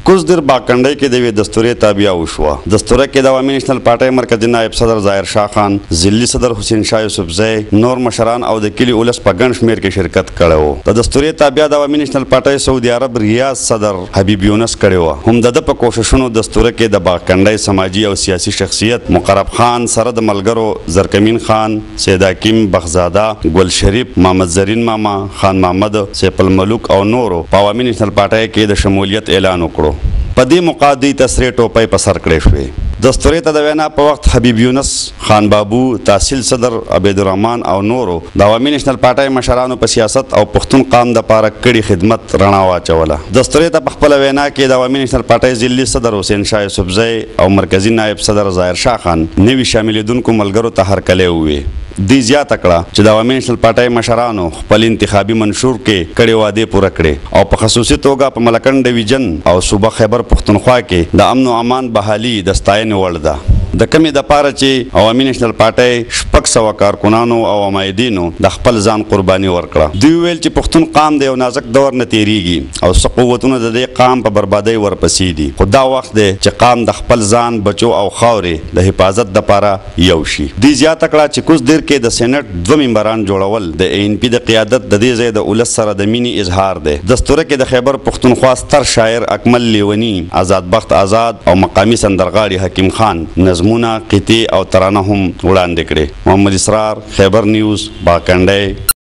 کوزدر باکنډۍ کې د یوې دستورې تابعه وشوه. دستوره کې د عوامي نېشنل پارټۍ مرکزي نایب صدر ظاهر شاه خان، ضلعي صدر حسین شاه یوسفزی، نور مشران او د کلي ولس په ګڼ شمېر کې شرکت کړی و. د دستورې تابعه د عوامي نېشنل پارټۍ سعودي عرب ریاض صدر حبیب یونس کړې وه. هم د ده په کوښښونو دستوره کې د باکنډۍ سماجي او سیاسي شخصیت مقرب خان سره د ملګرو زرکمین خان، سید حکیم بخزاده، ګل شریف، محمد زرین ماما، خان محمد، سیف الملوک او نورو په عوامي نېشنل پارټۍ کې د شمولیت اعلان وکړو. په دې موقع دوی ته سرې ټوپۍ په سر کړې شوې. دستورې ته د وینا په وخت حبیب یونس، خان بابو، تحصیل صدر عبیدالرحمن او نورو د عوامي نېشنل پارټۍ مشرانو په سیاست او پښتون قام دپاره کړي خدمت رڼا واچوله. دستورې ته په خپله وینا کې د عوامي نېشنل پارټۍ ضلعي صدر حسین شاه یوسفزی او مرکزي نایب صدر ظاهر شاه خان نوي شاملېدونکو ملګرو ته هرکلی وویې. دوی زیاته کړه چې د عوامي نېشنل پارټۍ مشرانو خپل انتخابي منشور کې کړې وعدې پوره کړې او په خصوصي توګه په ملکنډ ډویژن او صوبه خیبر پښتونخوا کې د امن او امان بحالي د ستاینې وړ ده. د کمې دپاره چې عوامي نېشنل پارټۍ 600 کارکنانو او عمایدینو د خپل ځان قرباني ورکړه. دوی ویل چې پښتون قام د یو نازک دور نه تیریږي او څه قوتونه د دې قام په بربادۍ ورپسې دي، خو دا وخت دی چې قام د خپل ځان، بچو او خاورې د حفاظت دپاره یو شي. دوی زیاته کړه چې کوزدر کې د سېنټ 2 ممبران جوړول د ANP د قیادت د دې ځای د ولس سره د مینې اظهار دی. دستوره کې د خیبر پښتونخوا ستر شاعر اکمل لیوني، آزاد بخت آزاد او مقامي سندرغاړي حکیم خان نظمونه، قطعې او ترانه هم وړاندې کړې. محمد اسرار، خیبر نیوز، باکنډۍ.